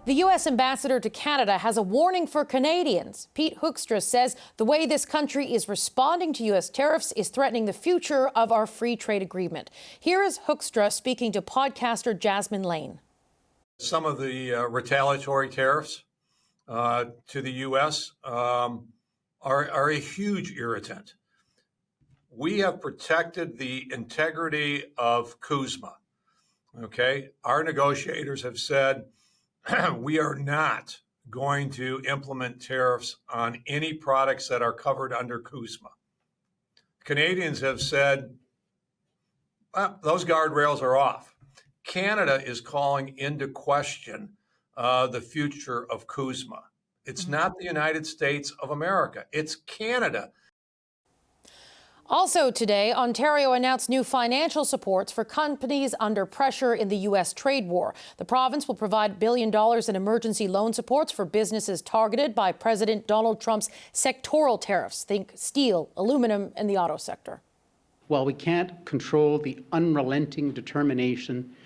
The U.S. ambassador to Canada has a warning for Canadians. Pete Hoekstra says the way this country is responding to U.S. tariffs is threatening the future of our free trade agreement. Here is Hoekstra speaking to podcaster Jasmine Lane. Some of the retaliatory tariffs to the U.S. are a huge irritant. We have protected the integrity of CUSMA. Okay, our negotiators have said we are not going to implement tariffs on any products that are covered under CUSMA. Canadians have said, well, those guardrails are off. Canada is calling into question the future of CUSMA. It's not the United States of America. It's Canada. Also today, Ontario announced new financial supports for companies under pressure in the U.S. trade war. The province will provide $1 billion in emergency loan supports for businesses targeted by President Donald Trump's sectoral tariffs. Think steel, aluminum, and the auto sector. While we can't control the unrelenting determination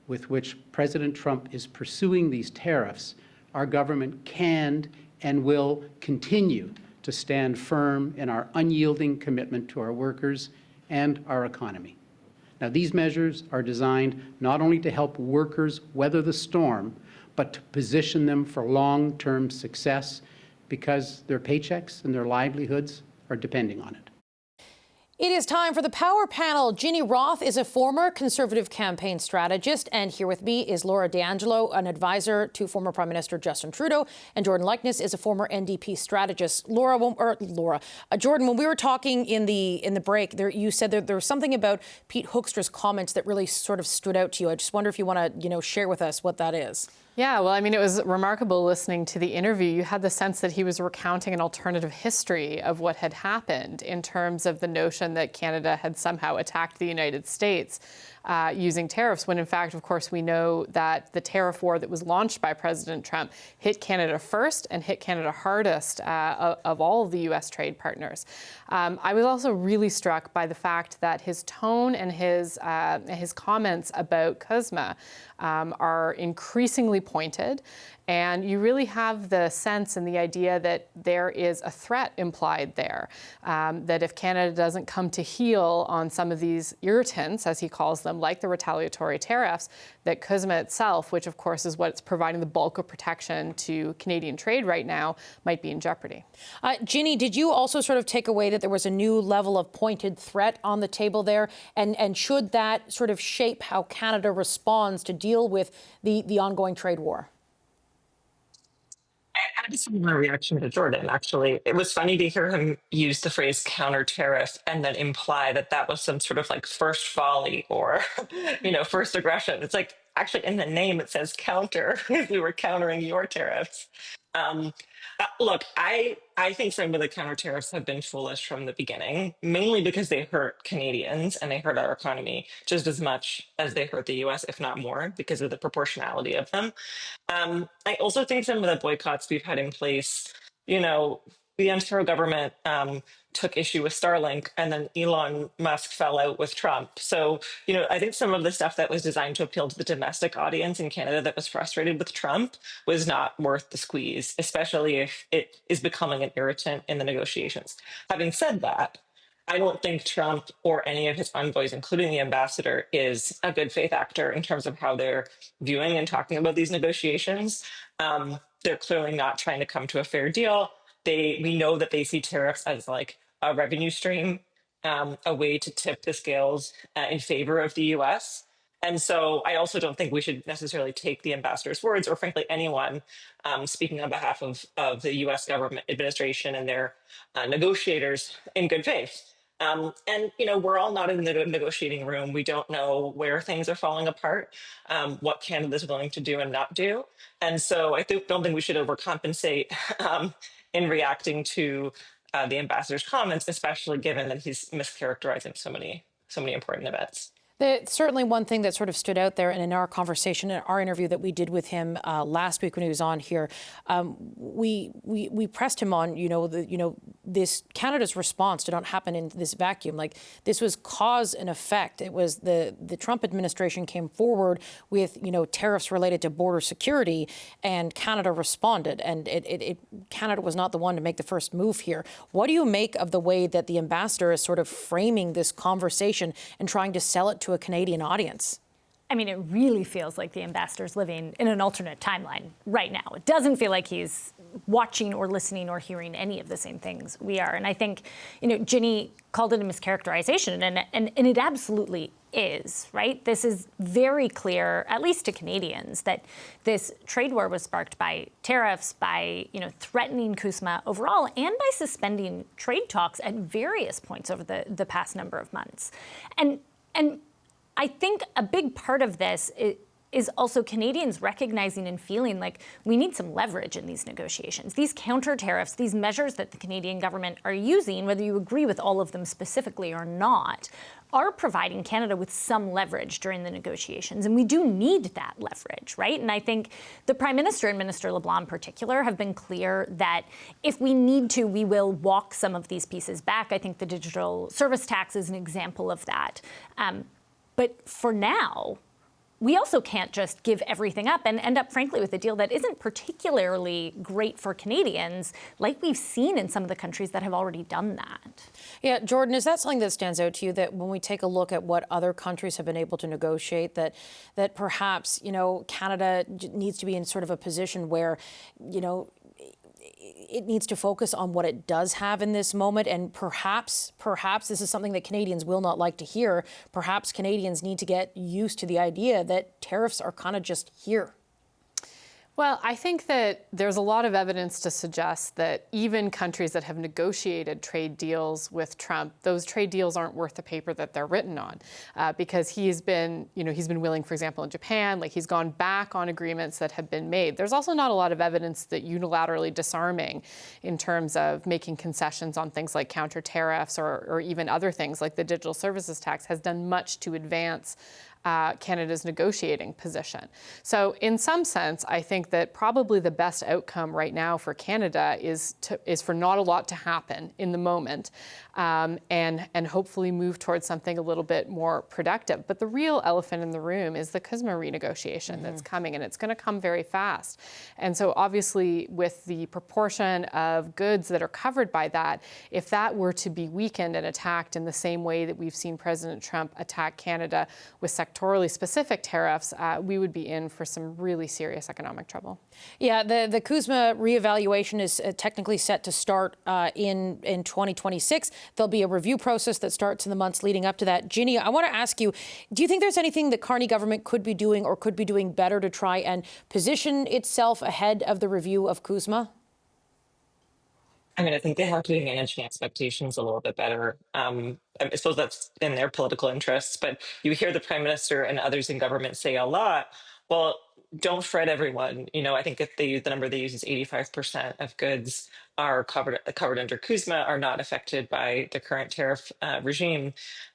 with which President Trump is pursuing these tariffs, our government can and will continue to stand firm in our unyielding commitment to our workers and our economy. Now, these measures are designed not only to help workers weather the storm, but to position them for long-term success because their paychecks and their livelihoods are depending on it. It is time for the Power Panel. Ginny Roth is a former Conservative campaign strategist, and here with me is Laura D'Angelo, an advisor to former Prime Minister Justin Trudeau, and Jordan Likeness is a former NDP strategist. Jordan, when we were talking in the break, you said that there was something about Pete Hoekstra's comments that really sort of stood out to you. I just wonder if you want to, share with us what that is. Yeah, well, I mean, it was remarkable listening to the interview. You had the sense that he was recounting an alternative history of what had happened in terms of the notion that Canada had somehow attacked the United States using tariffs, when in fact, of course, we know that the tariff war that was launched by President Trump hit Canada first and hit Canada hardest of all of the U.S. trade partners. I was also really struck by the fact that his tone and his comments about CUSMA are increasingly pointed. And you really have the sense and the idea that there is a threat implied there, that if Canada doesn't come to heel on some of these irritants, as he calls them, like the retaliatory tariffs, that CUSMA itself, which of course is what's providing the bulk of protection to Canadian trade right now, might be in jeopardy. Ginny, did you also sort of take away that there was a new level of pointed threat on the table there? And should that sort of shape how Canada responds to deal with the ongoing trade war? I had a similar reaction to Jordan, actually. It was funny to hear him use the phrase counter tariff and then imply that that was some sort of like first volley or, first aggression. It's like, actually in the name, it says counter. We were countering your tariffs. Look, I think some of the counter tariffs have been foolish from the beginning, mainly because they hurt Canadians and they hurt our economy just as much as they hurt the US, if not more, because of the proportionality of them. I also think some of the boycotts we've had in place, the Ontario government took issue with Starlink, and then Elon Musk fell out with Trump. So, I think some of the stuff that was designed to appeal to the domestic audience in Canada that was frustrated with Trump was not worth the squeeze, especially if it is becoming an irritant in the negotiations. Having said that, I don't think Trump or any of his envoys, including the ambassador, is a good faith actor in terms of how they're viewing and talking about these negotiations. They're clearly not trying to come to a fair deal. We know that they see tariffs as like a revenue stream, a way to tip the scales in favor of the US. And so I also don't think we should necessarily take the ambassador's words, or frankly anyone speaking on behalf of the US government administration and their negotiators, in good faith. We're all not in the negotiating room. We don't know where things are falling apart, what Canada's willing to do and not do. And so I don't think we should overcompensate in reacting to the ambassador's comments, especially given that he's mischaracterizing so many important events. Certainly one thing that sort of stood out there, and in our conversation, in our interview that we did with him last week when he was on here, we pressed him on, this Canada's response did not happen in this vacuum. Like, this was cause and effect. It was the Trump administration came forward with, tariffs related to border security, and Canada responded. And Canada was not the one to make the first move here. What do you make of the way that the ambassador is sort of framing this conversation and trying to sell it to a Canadian audience? I mean, it really feels like the ambassador's living in an alternate timeline right now. It doesn't feel like he's watching or listening or hearing any of the same things we are. And I think, Ginny called it a mischaracterization, and it absolutely is, right? This is very clear, at least to Canadians, that this trade war was sparked by tariffs, by, threatening CUSMA overall, and by suspending trade talks at various points over the past number of months. And I think a big part of this is also Canadians recognizing and feeling like we need some leverage in these negotiations. These counter tariffs, these measures that the Canadian government are using, whether you agree with all of them specifically or not, are providing Canada with some leverage during the negotiations. And we do need that leverage, right? And I think the Prime Minister and Minister LeBlanc in particular have been clear that if we need to, we will walk some of these pieces back. I think the digital service tax is an example of that. But for now, we also can't just give everything up and end up, frankly, with a deal that isn't particularly great for Canadians, like we've seen in some of the countries that have already done that. Yeah, Jordan, is that something that stands out to you, that when we take a look at what other countries have been able to negotiate, that perhaps, Canada needs to be in sort of a position where, it needs to focus on what it does have in this moment, and perhaps this is something that Canadians will not like to hear. Perhaps Canadians need to get used to the idea that tariffs are kind of just here. Well, I think that there's a lot of evidence to suggest that even countries that have negotiated trade deals with Trump, those trade deals aren't worth the paper that they're written on, because he's been willing, for example, in Japan, he's gone back on agreements that have been made. There's also not a lot of evidence that unilaterally disarming in terms of making concessions on things like counter tariffs or even other things like the digital services tax has done much to advance Canada's negotiating position. So in some sense, I think that probably the best outcome right now for Canada is for not a lot to happen in the moment, and hopefully move towards something a little bit more productive. But the real elephant in the room is the CUSMA renegotiation that's coming, and it's going to come very fast. And so obviously with the proportion of goods that are covered by that, if that were to be weakened and attacked in the same way that we've seen President Trump attack Canada with sectorally specific tariffs, we would be in for some really serious economic trouble. Yeah, the CUSMA reevaluation is technically set to start in 2026. There'll be a review process that starts in the months leading up to that. Ginny, I want to ask you, do you think there's anything the Carney government could be doing or could be doing better to try and position itself ahead of the review of CUSMA? I mean, I think they have to be managing expectations a little bit better. I suppose that's in their political interests, but you hear the Prime Minister and others in government say a lot, well, don't fret everyone. I think if they use the number they use is 85% of goods are covered under CUSMA are not affected by the current tariff regime.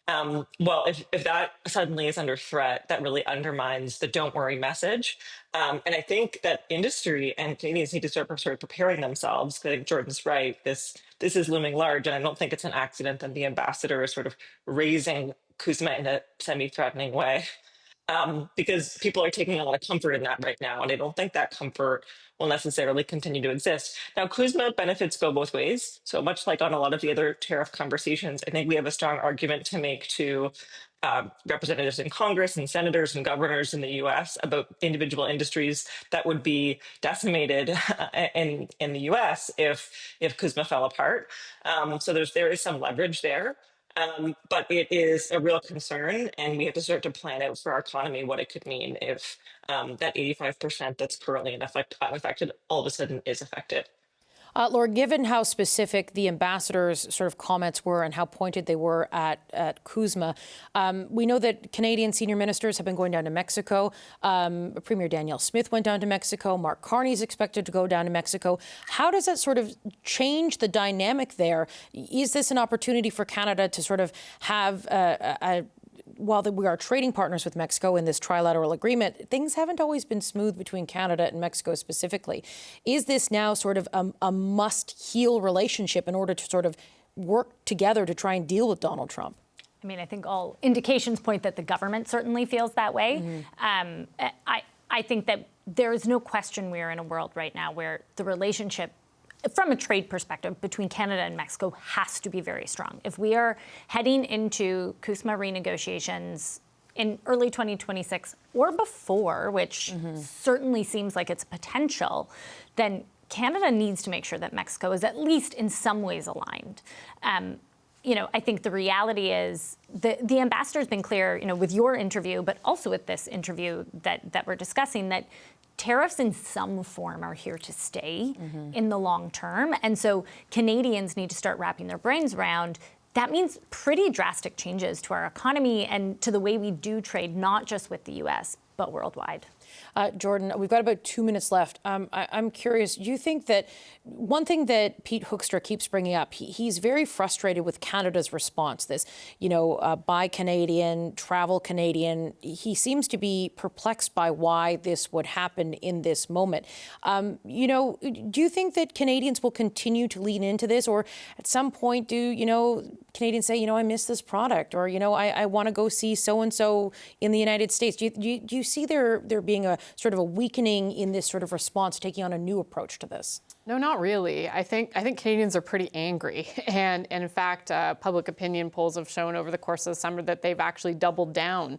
Well, if that suddenly is under threat, that really undermines the don't worry message. And I think that industry and Canadians need to start preparing themselves. I think Jordan's right. This is looming large, and I don't think it's an accident that the ambassador is sort of raising CUSMA in a semi-threatening way. Because people are taking a lot of comfort in that right now, and I don't think that comfort will necessarily continue to exist. Now, CUSMA benefits go both ways. So much like on a lot of the other tariff conversations, I think we have a strong argument to make to representatives in Congress and senators and governors in the U.S. about individual industries that would be decimated in the U.S. if CUSMA fell apart. So there is some leverage there. But it is a real concern, and we have to start to plan out for our economy what it could mean if that 85% that's currently unaffected all of a sudden is affected. Laura, given how specific the ambassador's sort of comments were and how pointed they were at CUSMA, we know that Canadian senior ministers have been going down to Mexico. Premier Danielle Smith went down to Mexico. Mark Carney is expected to go down to Mexico. How does that sort of change the dynamic there? Is this an opportunity for Canada to sort of have while we are trading partners with Mexico in this trilateral agreement, things haven't always been smooth between Canada and Mexico specifically. Is this now sort of a must-heal relationship in order to sort of work together to try and deal with Donald Trump? I mean, I think all indications point that the government certainly feels that way. I think that there is no question we are in a world right now where the relationship, from a trade perspective, between Canada and Mexico has to be very strong. If we are heading into CUSMA renegotiations in early 2026 or before, which certainly seems like it's a potential, then Canada needs to make sure that Mexico is at least in some ways aligned. I think the reality is the ambassador's been clear, with your interview, but also with this interview that we're discussing, that tariffs in some form are here to stay in the long term. And so Canadians need to start wrapping their brains around. That means pretty drastic changes to our economy and to the way we do trade, not just with the U.S., but worldwide. Jordan, we've got about 2 minutes left. I'm curious, do you think that one thing that Pete Hoekstra keeps bringing up, he's very frustrated with Canada's response, this, buy Canadian, travel Canadian. He seems to be perplexed by why this would happen in this moment. Do you think that Canadians will continue to lean into this, or at some point do, Canadians say, I miss this product, or, I want to go see so-and-so in the United States? Do you see there being a sort of a weakening in this sort of response, taking on a new approach to this? No, not really. I think Canadians are pretty angry. And in fact, public opinion polls have shown over the course of the summer that they've actually doubled down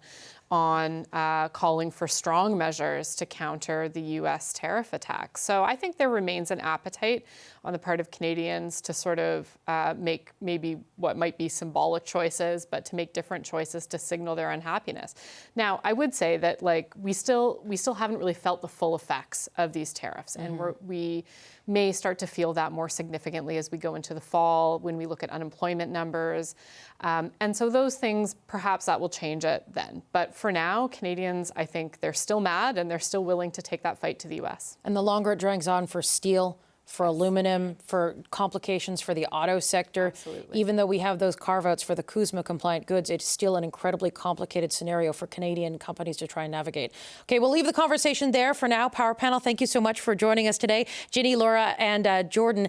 on calling for strong measures to counter the U.S. tariff attacks. So I think there remains an appetite on the part of Canadians to sort of make maybe what might be symbolic choices, but to make different choices to signal their unhappiness. Now, I would say that we still haven't really felt the full effects of these tariffs, and we may start to feel that more significantly as we go into the fall when we look at unemployment numbers. And so those things, perhaps that will change it then. But for now, Canadians, I think they're still mad and they're still willing to take that fight to the U.S. And the longer it drags on for steel, for aluminum, for complications for the auto sector. Absolutely. Even though we have those carve-outs for the CUSMA compliant goods, it's still an incredibly complicated scenario for Canadian companies to try and navigate. Okay, we'll leave the conversation there for now. Power Panel, thank you so much for joining us today. Ginny, Laura, and Jordan.